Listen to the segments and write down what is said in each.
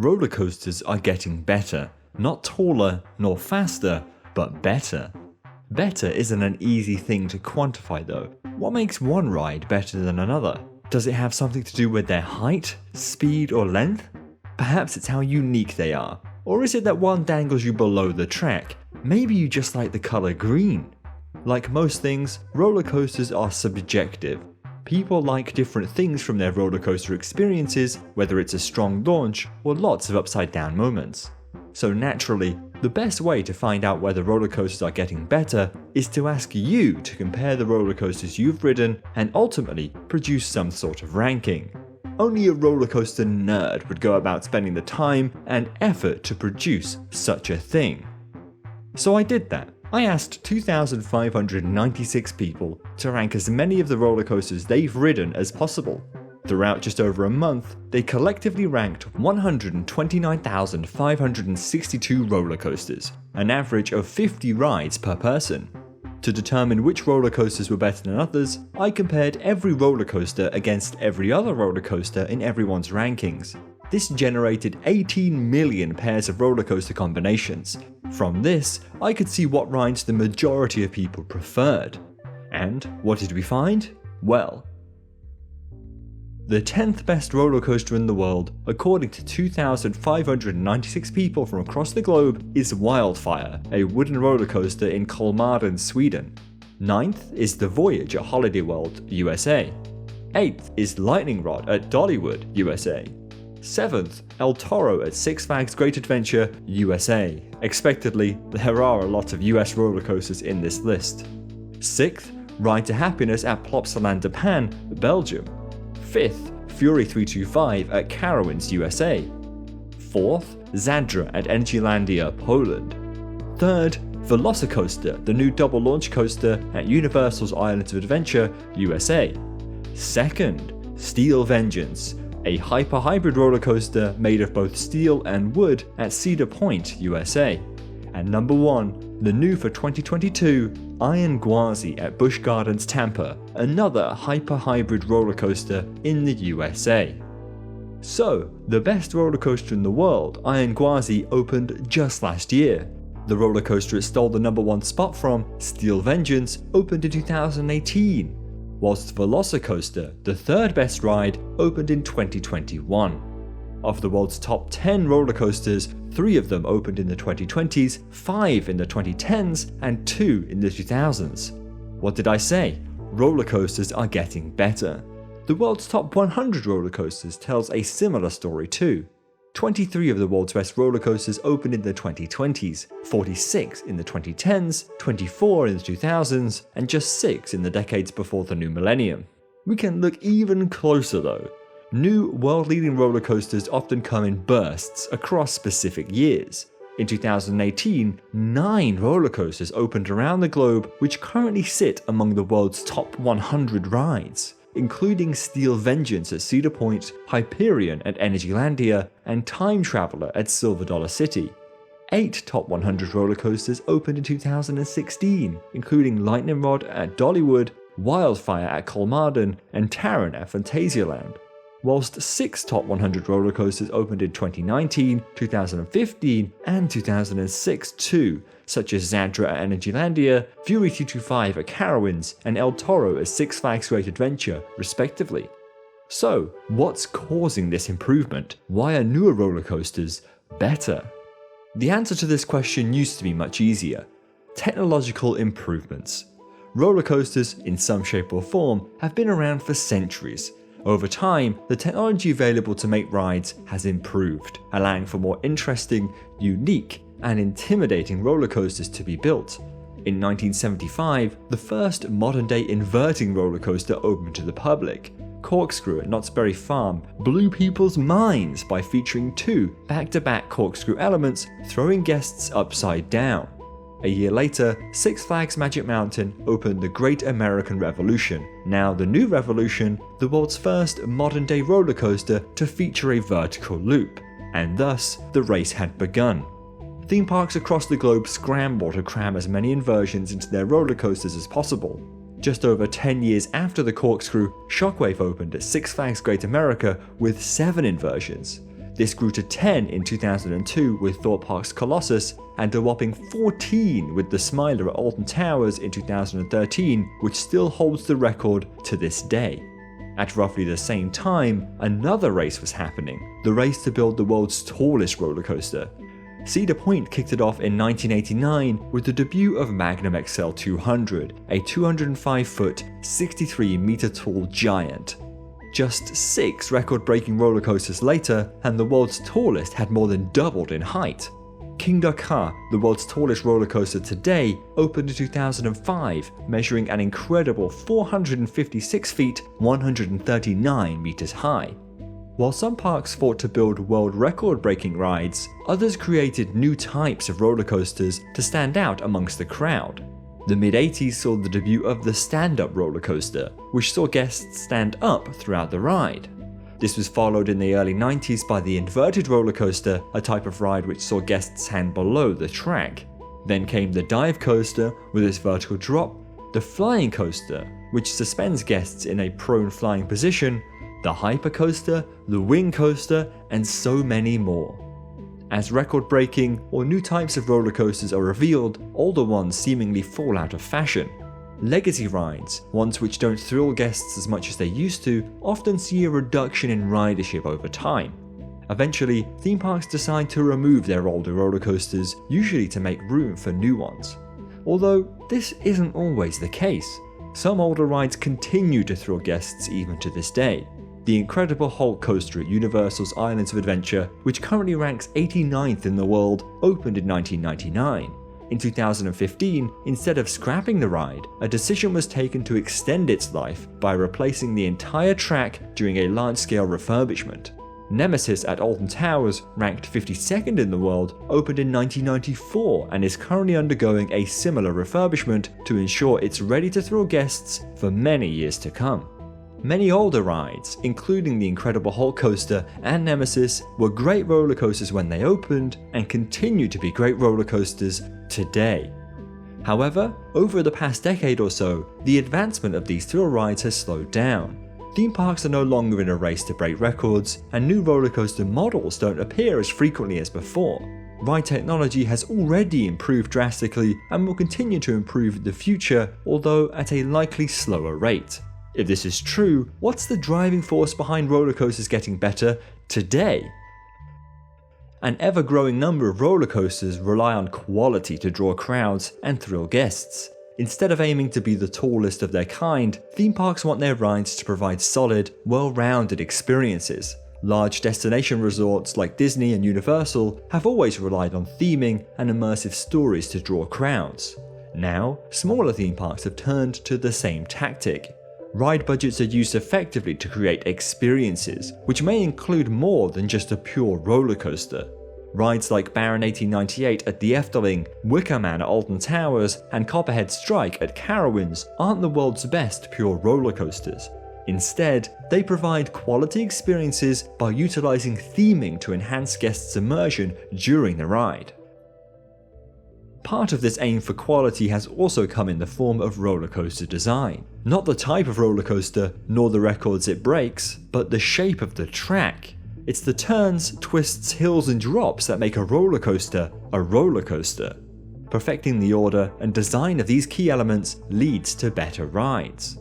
Roller coasters are getting better, not taller nor faster, but better. Better isn't an easy thing to quantify though. What makes one ride better than another? Does it have something to do with their height, speed, or length? Perhaps it's how unique they are. Or is it that one dangles you below the track? Maybe you just like the color green. Like most things, roller coasters are subjective. People like different things from their roller coaster experiences, whether it's a strong launch or lots of upside down moments. So naturally, the best way to find out whether roller coasters are getting better is to ask you to compare the roller coasters you've ridden and ultimately produce some sort of ranking. Only a roller coaster nerd would go about spending the time and effort to produce such a thing. So I did that. I asked 2,596 people to rank as many of the roller coasters they've ridden as possible. Throughout just over a month, they collectively ranked 129,562 roller coasters, an average of 50 rides per person. To determine which roller coasters were better than others, I compared every roller coaster against every other roller coaster in everyone's rankings. This generated 18 million pairs of roller coaster combinations. From this, I could see what rides the majority of people preferred. And what did we find? Well, the 10th best roller coaster in the world, according to 2,596 people from across the globe, is Wildfire, a wooden roller coaster in Kolmården, Sweden. 9th is The Voyage at Holiday World, USA. 8th is Lightning Rod at Dollywood, USA. 7th, El Toro at Six Flags Great Adventure, USA. Expectedly, there are a lot of US roller coasters in this list. 6th, Ride to Happiness at Plopsaland de Pan, Belgium. 5th, Fury 325 at Carowinds, USA. 4th, Zadra at Energylandia, Poland. 3rd, Velocicoaster, the new double launch coaster at Universal's Islands of Adventure, USA. 2nd, Steel Vengeance, a hyper-hybrid roller coaster made of both steel and wood at Cedar Point, USA. And number 1, the new for 2022, Iron Gwazi at Busch Gardens Tampa, another hyper-hybrid roller coaster in the USA. So, the best roller coaster in the world, Iron Gwazi, opened just last year. The roller coaster it stole the number 1 spot from, Steel Vengeance, opened in 2018. Whilst Velocicoaster, the 3rd best ride, opened in 2021. Of the world's top 10 roller coasters, 3 of them opened in the 2020s, 5 in the 2010s, and 2 in the 2000s. What did I say? Roller coasters are getting better. The world's top 100 roller coasters tells a similar story too. 23 of the world's best roller coasters opened in the 2020s, 46 in the 2010s, 24 in the 2000s, and just 6 in the decades before the new millennium. We can look even closer though. New world-leading roller coasters often come in bursts across specific years. In 2018, 9 roller coasters opened around the globe which currently sit among the world's top 100 rides, including Steel Vengeance at Cedar Point, Hyperion at Energylandia, and Time Traveler at Silver Dollar City. 8 top 100 roller coasters opened in 2016, including Lightning Rod at Dollywood, Wildfire at Kolmården, and Taron at Phantasialand. Whilst 6 top 100 roller coasters opened in 2019, 2015, and 2006 too, such as Zadra at Energylandia, Fury 325 at Carowinds, and El Toro at Six Flags Great Adventure, respectively. So, what's causing this improvement? Why are newer roller coasters better? The answer to this question used to be much easier. Technological improvements. Roller coasters, in some shape or form, have been around for centuries. Over time, the technology available to make rides has improved, allowing for more interesting, unique, and intimidating roller coasters to be built. In 1975, the first modern-day inverting roller coaster opened to the public. Corkscrew at Knott's Berry Farm blew people's minds by featuring 2 back-to-back corkscrew elements throwing guests upside down. A year later, Six Flags Magic Mountain opened the Great American Revolution, now the New Revolution, the world's first modern-day roller coaster to feature a vertical loop, and thus the race had begun. Theme parks across the globe scramble to cram as many inversions into their roller coasters as possible. Just over 10 years after the corkscrew, Shockwave opened at Six Flags Great America with 7 inversions. This grew to 10 in 2002 with Thorpe Park's Colossus, and a whopping 14 with the Smiler at Alton Towers in 2013, which still holds the record to this day. At roughly the same time, another race was happening, the race to build the world's tallest roller coaster. Cedar Point kicked it off in 1989 with the debut of Magnum XL 200, a 205-foot, 63-meter tall giant. Just 6 record-breaking roller coasters later, and the world's tallest had more than doubled in height. King Dakar, the world's tallest roller coaster today, opened in 2005, measuring an incredible 456 feet, 139 meters high. While some parks fought to build world record-breaking rides, others created new types of roller coasters to stand out amongst the crowd. The mid-80s saw the debut of the stand-up roller coaster, which saw guests stand up throughout the ride. This was followed in the early 90s by the inverted roller coaster, a type of ride which saw guests hang below the track. Then came the dive coaster with its vertical drop, the flying coaster, which suspends guests in a prone flying position, the hyper coaster, the wing coaster, and so many more. As record-breaking or new types of roller coasters are revealed, older ones seemingly fall out of fashion. Legacy rides, ones which don't thrill guests as much as they used to, often see a reduction in ridership over time. Eventually, theme parks decide to remove their older roller coasters, usually to make room for new ones. Although this isn't always the case. Some older rides continue to thrill guests even to this day. The Incredible Hulk coaster at Universal's Islands of Adventure, which currently ranks 89th in the world, opened in 1999. In 2015, instead of scrapping the ride, a decision was taken to extend its life by replacing the entire track during a large-scale refurbishment. Nemesis at Alton Towers, ranked 52nd in the world, opened in 1994 and is currently undergoing a similar refurbishment to ensure it's ready to thrill guests for many years to come. Many older rides, including the Incredible Hulk coaster and Nemesis, were great roller coasters when they opened and continue to be great roller coasters today. However, over the past decade or so, the advancement of these thrill rides has slowed down. Theme parks are no longer in a race to break records, and new roller coaster models don't appear as frequently as before. Ride technology has already improved drastically and will continue to improve in the future, although at a likely slower rate. If this is true, what's the driving force behind roller coasters getting better today? An ever-growing number of roller coasters rely on quality to draw crowds and thrill guests. Instead of aiming to be the tallest of their kind, theme parks want their rides to provide solid, well-rounded experiences. Large destination resorts like Disney and Universal have always relied on theming and immersive stories to draw crowds. Now, smaller theme parks have turned to the same tactic. Ride budgets are used effectively to create experiences, which may include more than just a pure roller coaster. Rides like Baron 1898 at the Efteling, Wicker Man at Alton Towers, and Copperhead Strike at Carowinds aren't the world's best pure roller coasters. Instead, they provide quality experiences by utilizing theming to enhance guests' immersion during the ride. Part of this aim for quality has also come in the form of roller coaster design. Not the type of roller coaster, nor the records it breaks, but the shape of the track. It's the turns, twists, hills, and drops that make a roller coaster a roller coaster. Perfecting the order and design of these key elements leads to better rides.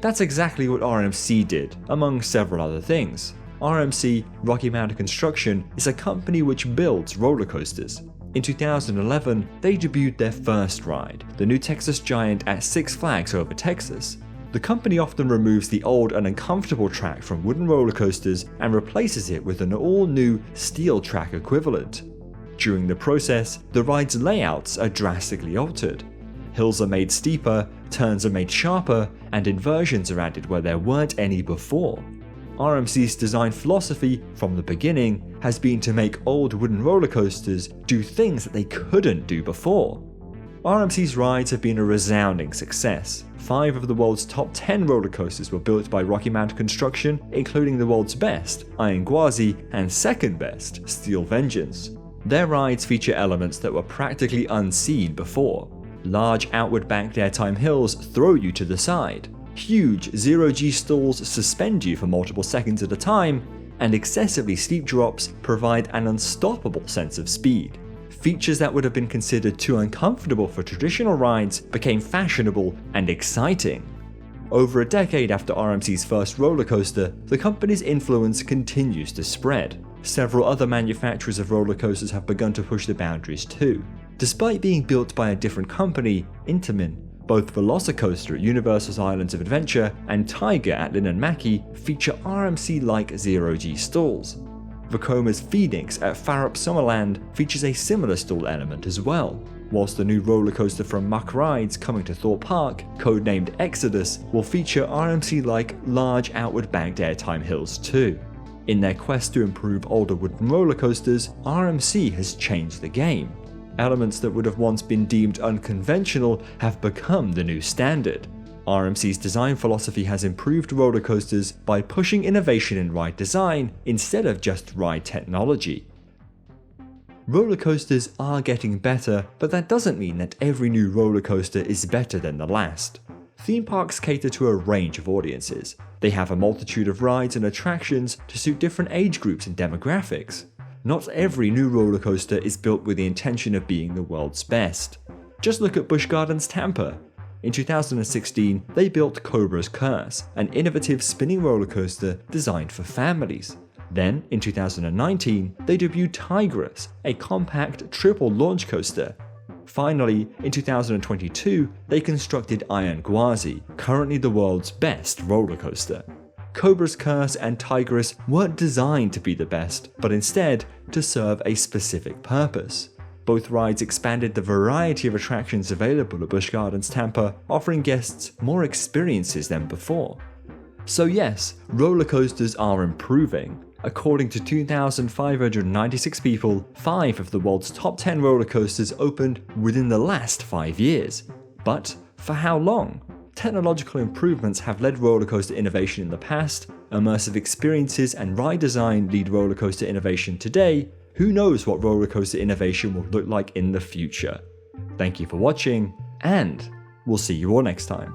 That's exactly what RMC did, among several other things. RMC, Rocky Mountain Construction, is a company which builds roller coasters. In 2011, they debuted their first ride, the New Texas Giant at Six Flags Over Texas. The company often removes the old and uncomfortable track from wooden roller coasters and replaces it with an all-new steel track equivalent. During the process, the ride's layouts are drastically altered. Hills are made steeper, turns are made sharper, and inversions are added where there weren't any before. RMC's design philosophy from the beginning has been to make old wooden roller coasters do things that they couldn't do before. RMC's rides have been a resounding success. 5 of the world's top 10 roller coasters were built by Rocky Mountain Construction, including the world's best, Iron Gwazi, and second best, Steel Vengeance. Their rides feature elements that were practically unseen before. Large outward banked airtime hills throw you to the side. Huge zero-G stalls suspend you for multiple seconds at a time, and excessively steep drops provide an unstoppable sense of speed. Features that would have been considered too uncomfortable for traditional rides became fashionable and exciting. Over a decade after RMC's first roller coaster, the company's influence continues to spread. Several other manufacturers of roller coasters have begun to push the boundaries too. Despite being built by a different company, Intamin, both Velocicoaster at Universal's Islands of Adventure and Tiger at Linen-Maki feature RMC-like zero-G stalls. Vekoma's Phoenix at Farup Summerland features a similar stall element as well, whilst the new roller coaster from Muck Rides coming to Thorpe Park, codenamed Exodus, will feature RMC-like large outward banked airtime hills too. In their quest to improve older wooden roller coasters, RMC has changed the game. Elements that would have once been deemed unconventional have become the new standard. RMC's design philosophy has improved roller coasters by pushing innovation in ride design instead of just ride technology. Roller coasters are getting better, but that doesn't mean that every new roller coaster is better than the last. Theme parks cater to a range of audiences. They have a multitude of rides and attractions to suit different age groups and demographics. Not every new roller coaster is built with the intention of being the world's best. Just look at Busch Gardens Tampa. In 2016, they built Cobra's Curse, an innovative spinning roller coaster designed for families. Then, in 2019, they debuted Tigris, a compact triple launch coaster. Finally, in 2022, they constructed Iron Gwazi, currently the world's best roller coaster. Cobra's Curse and Tigris weren't designed to be the best, but instead to serve a specific purpose. Both rides expanded the variety of attractions available at Busch Gardens Tampa, offering guests more experiences than before. So yes, roller coasters are improving. According to 2,596 people, 5 of the world's top 10 roller coasters opened within the last 5 years. But for how long? Technological improvements have led roller coaster innovation in the past, immersive experiences and ride design lead roller coaster innovation today. Who knows what roller coaster innovation will look like in the future? Thank you for watching, and we'll see you all next time.